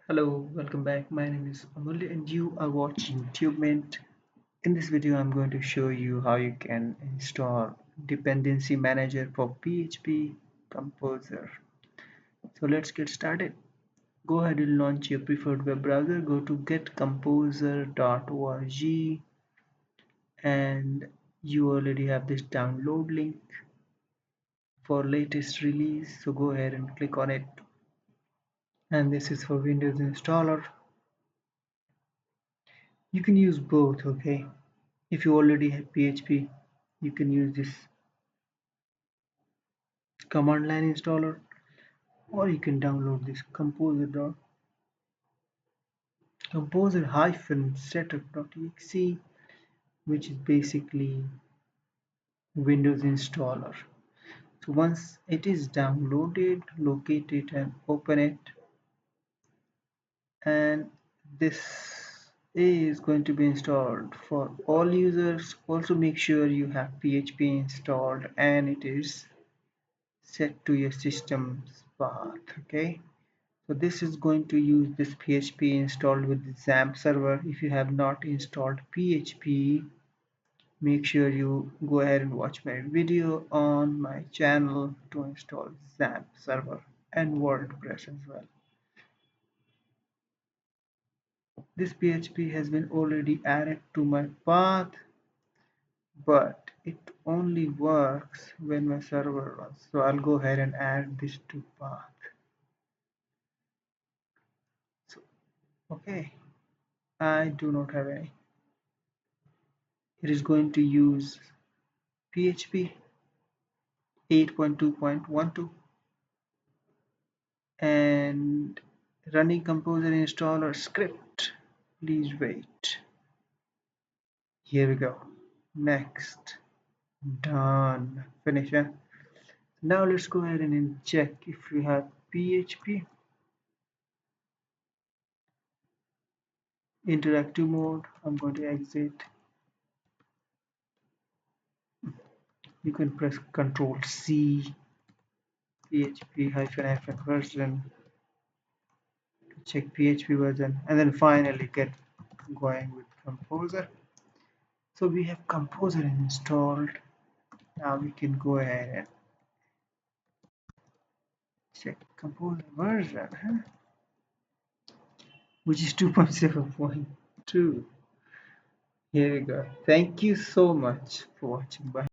Hello, welcome back. My name is Amulya and you are watching TubeMint. In this video, I'm going to show you how you can install dependency manager for PHP Composer. So let's get started. Go ahead and launch your preferred web browser. Go to getcomposer.org and you already have this download link for latest release. So go ahead and click on it. And this is for Windows installer. You can use both, okay? If you already have PHP, you can use this command line installer, or you can download this composer-setup.exe, which is basically Windows installer. So once it is downloaded, locate it and open it, and this is going to be installed for all users. Also make sure you have PHP installed and it is set to your system's path. Okay, so this is going to use this PHP installed with the XAMPP server. If you have not installed PHP, make sure you go ahead and watch my video on my channel to install XAMPP server and WordPress as well. This PHP has been already added to my path, but it only works when my server runs. So I'll go ahead and add this to path. So, okay, I do not have any. It is going to use PHP 8.2.12 and running composer installer script. Please wait. Here we go. Next. Done. Finish. Now let's go ahead and check if we have PHP. Interactive mode. I'm going to exit. You can press Ctrl C. PHP hyphen version. Check PHP version and then finally get going with composer. So we have composer installed. Now we can go ahead and check composer version, which is 2.7.2. Here we go. Thank you so much for watching. Bye.